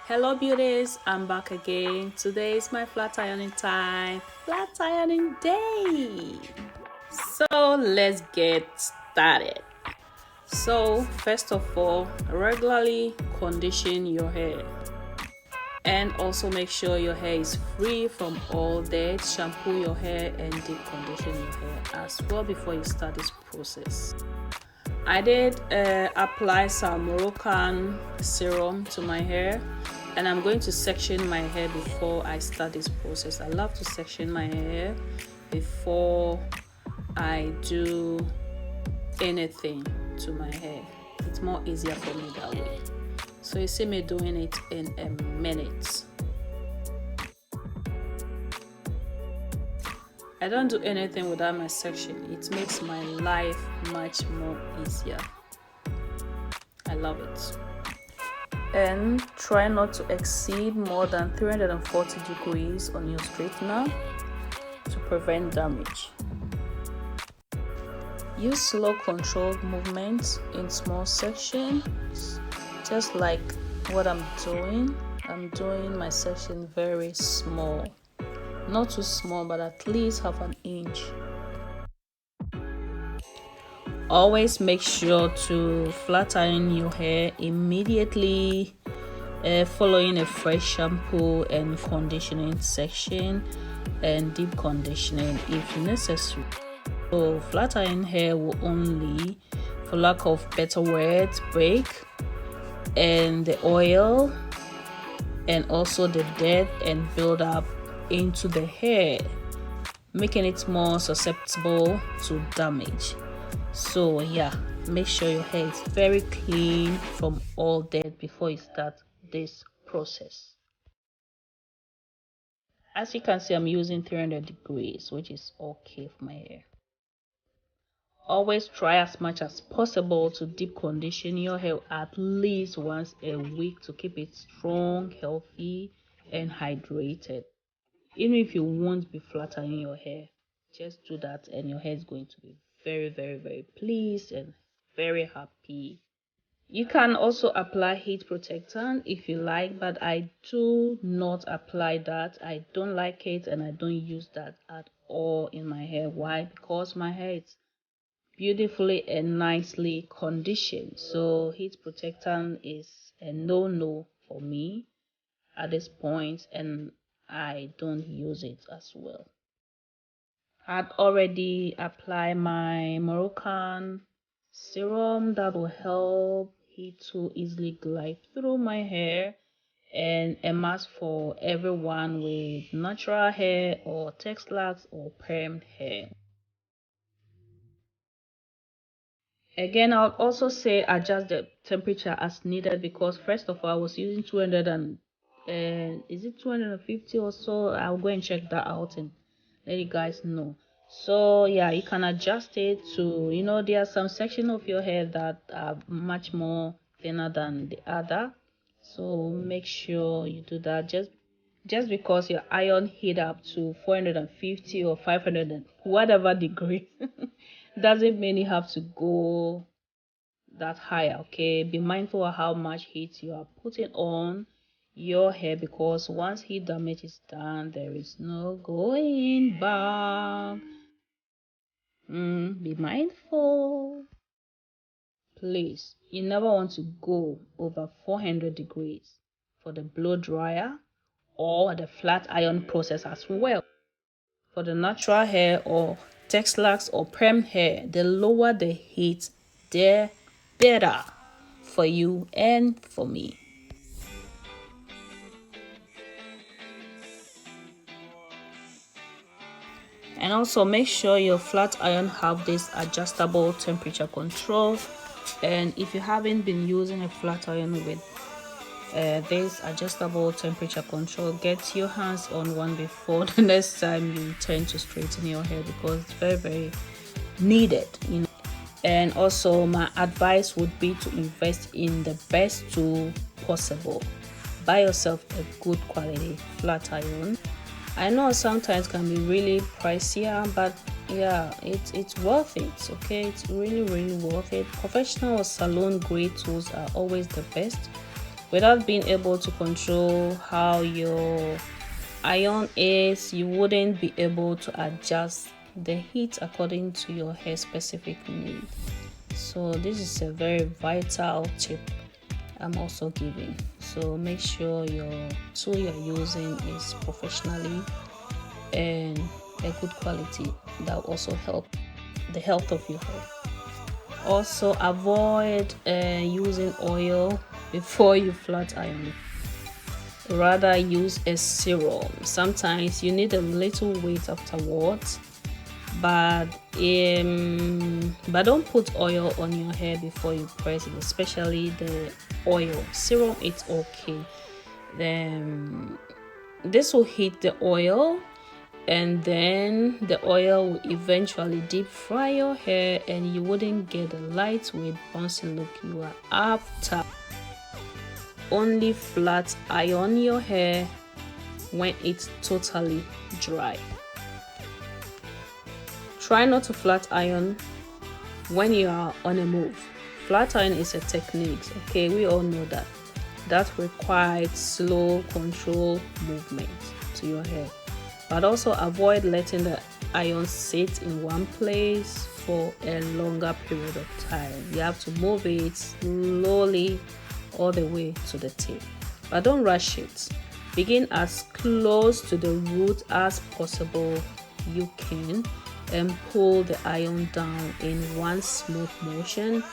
Hello beauties, I'm back again. Today is my flat ironing time, flat ironing day. So let's get started. So first of all, regularly condition your hair and also make sure your hair is free from all dirt. Shampoo your hair and deep condition your hair as well before you start this process. I did apply some Moroccan serum to my hair, and I'm going to section my hair before I start this process. I love to section my hair before I do anything to my hair. It's more easier for me that way. So you see me doing it in a minute. I don't do anything without my section. It makes my life much more easier. I love it. And try not to exceed more than 340 degrees on your straightener to prevent damage. Use slow controlled movements in small sections, just like what I'm doing. I'm doing my section very small. Not too small, but at least half an inch. Always make sure to flat iron your hair immediately following a fresh shampoo and conditioning section and deep conditioning if necessary. So flat iron hair will only, for lack of better words, break, and the oil and also the dirt and build up into the hair, making it more susceptible to damage. So yeah, make sure your hair is very clean from all dirt before you start this process. As you can see, I'm using 300 degrees, which is okay for my hair. Always try as much as possible to deep condition your hair at least once a week to keep it strong, healthy, and hydrated. Even if you won't be flattering your hair, just do that and your hair is going to be very pleased and very happy. You can also apply heat protectant if you like, but I do not apply that. I don't like it and I don't use that at all in my hair. Why? Because my hair is beautifully and nicely conditioned, so heat protectant is a no for me at this point, and I don't use it as well. I'd already applied my Moroccan serum that will help heat to easily glide through my hair, and a mask for everyone with natural hair or texlax or permed hair. Again, I'll also say adjust the temperature as needed, because first of all I was using 200 and is it 250 or so. I'll go and check that out and let you guys know. So yeah, you can adjust it to, there are some section of your hair that are much more thinner than the other, so make sure you do that. Just because your iron heat up to 450 or 500 and whatever degree doesn't mean you have to go that high. Okay, be mindful of how much heat you are putting on your hair, because once heat damage is done, there is no going back. Be mindful, please. You never want to go over 400 degrees for the blow dryer or the flat iron process as well. For the natural hair or texlax or perm hair, the lower the heat, the better for you and for me. And also make sure your flat iron have this adjustable temperature control, and if you haven't been using a flat iron with this adjustable temperature control, get your hands on one before the next time you intend to straighten your hair, because it's very needed. And also my advice would be to invest in the best tool possible. Buy yourself a good quality flat iron. I know sometimes can be really pricier, but yeah, it's worth it. Okay, it's really worth it. Professional or salon grade tools are always the best, Without being able to control how your iron is, you wouldn't be able to adjust the heat according to your hair specific need. So this is a very vital tip I'm also giving. So make sure your tool you're using is professionally and a good quality. That will also help the health of your hair. Also avoid using oil before you flat iron. Rather use a serum. Sometimes you need a little weight afterwards, but don't put oil on your hair before you press it, especially the oil. Serum, it's okay. Then this will heat the oil, and then the oil will eventually deep fry your hair, and you wouldn't get the lightweight bouncy look you are after. Only flat iron your hair when it's totally dry. Try not to flat iron when you are on a move. Flat iron is a technique, okay? We all know that requires slow, controlled movement to your hair. But also avoid letting the iron sit in one place for a longer period of time. You have to move it slowly all the way to the tip, but don't rush it. Begin as close to the root as possible you can and pull the iron down in one smooth motion.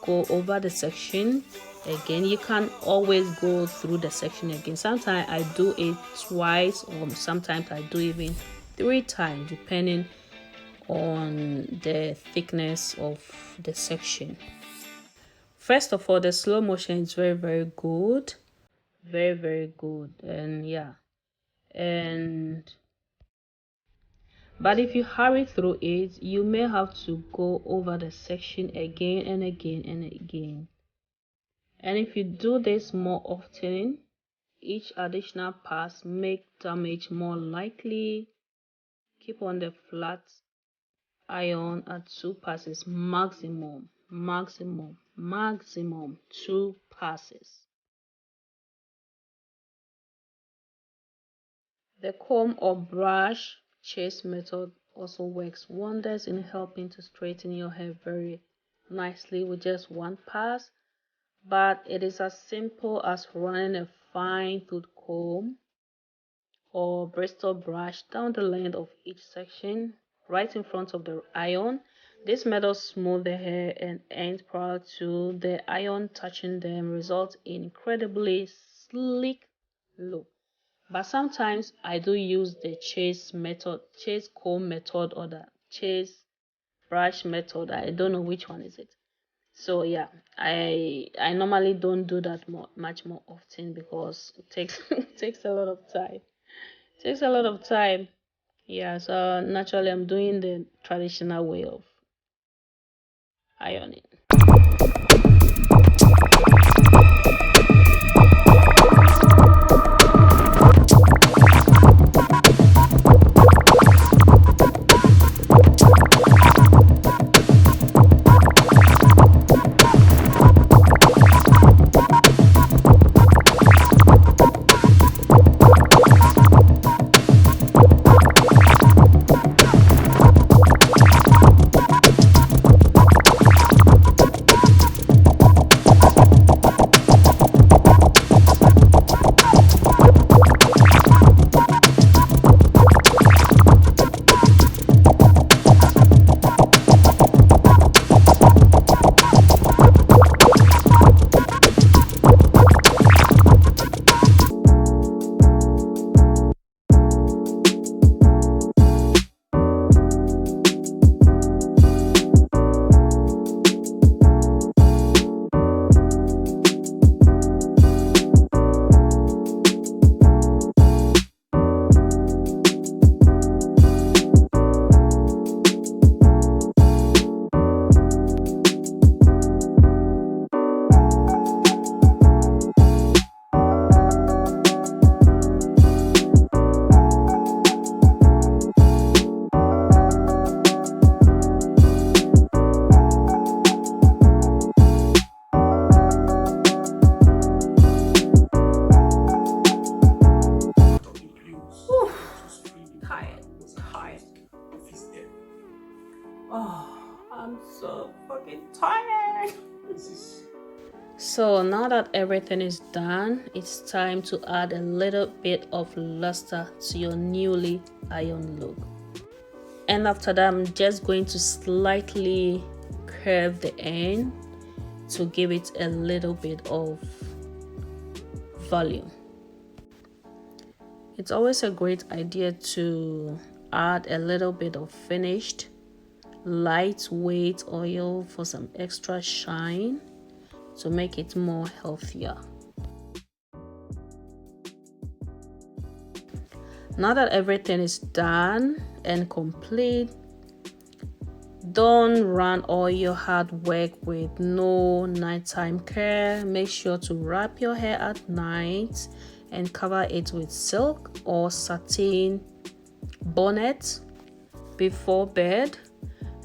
Go over the section again. You can't always go through the section again. Sometimes I do it twice, or sometimes I do even 3 times, depending on the thickness of the section. First of all, the slow motion is very good, very good. And yeah, but if you hurry through it, you may have to go over the section again and again and again. And if you do this more often, each additional pass make damage more likely. Keep on the flat iron at 2 passes maximum 2 passes. The comb or brush chase method also works wonders in helping to straighten your hair very nicely with just 1 pass, but it is as simple as running a fine tooth comb or bristle brush down the length of each section right in front of the iron. This method smooths the hair and ends prior to the iron touching them, results in incredibly sleek look. But sometimes I do use the chase comb method, or the chase brush method. I don't know which one is it. So yeah, I normally don't do that much more often because it takes takes a lot of time. Yeah, so naturally I'm doing the traditional way of ironing. So now that everything is done, it's time to add a little bit of luster to your newly ironed look. And after that, I'm just going to slightly curve the end to give it a little bit of volume. It's always a great idea to add a little bit of finished lightweight oil for some extra shine to make it more healthier. Now that everything is done and complete, don't run all your hard work with no nighttime care. Make sure to wrap your hair at night and cover it with silk or satin bonnet before bed.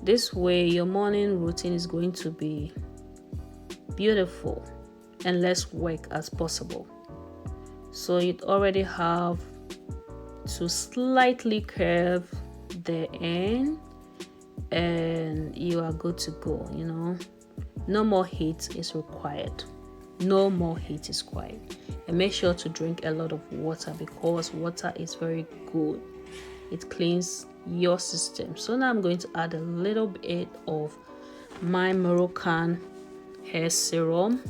This way your morning routine is going to be beautiful and less work as possible. So you'd already have to slightly curve the end and you are good to go. No more heat is required. No more heat is required. And make sure to drink a lot of water because water is very good. It cleans your system. So now I'm going to add a little bit of my Moroccan hair serum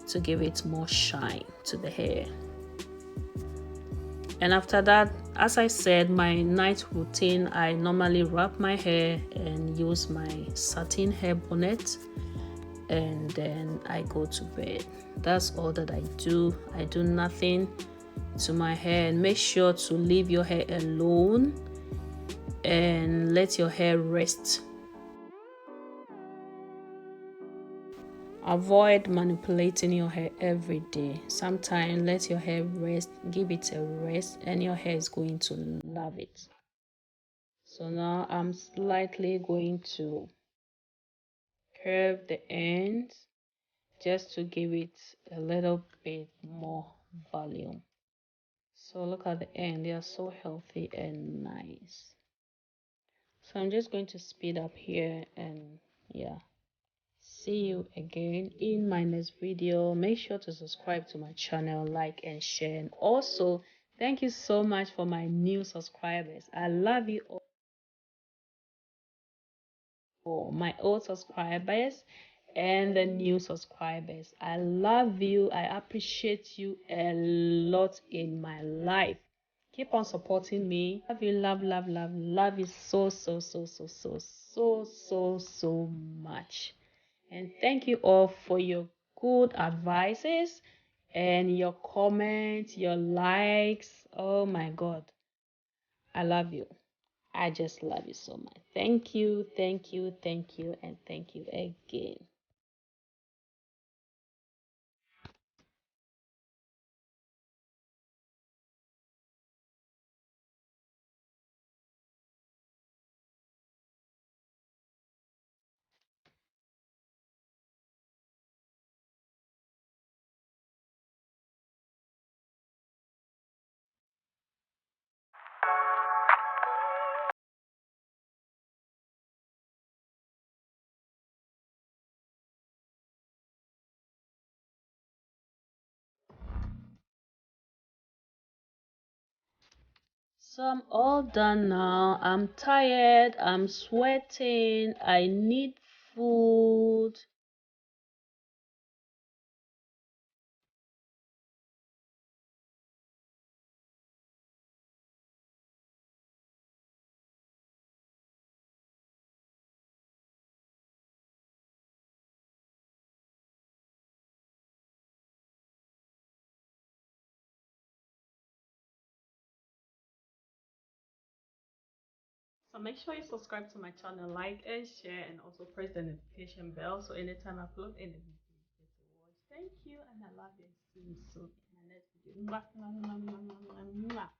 to give it more shine to the hair. And after that, as I said, my night routine, I normally wrap my hair and use my satin hair bonnet, and then I go to bed. That's all that I do. I do nothing to my hair. And make sure to leave your hair alone and let your hair rest. Avoid manipulating your hair every day. Sometimes let your hair rest, give it a rest, and your hair is going to love it. So now I'm slightly going to curve the ends just to give it a little bit more volume. So look at the end, they are so healthy and nice. So I'm just going to speed up here, and yeah, see you again in my next video. Make sure to subscribe to my channel, like and share, and also thank you so much for my new subscribers. I love you all, my old subscribers and the new subscribers. I love you. I appreciate you a lot in my life. Keep on supporting me. Love you, love you so much. And thank you all for your good advices and your comments, your likes. Oh my God. I love you. I just love you so much. Thank you, and thank you again. So I'm all done now. I'm tired. I'm sweating. I need food. So make sure you subscribe to my channel, like and share, and also press the notification bell so anytime I upload any video you get to watch. Thank you, and I love you. See you soon in my next video. Mwah, mwah, mwah, mwah, mwah, mwah.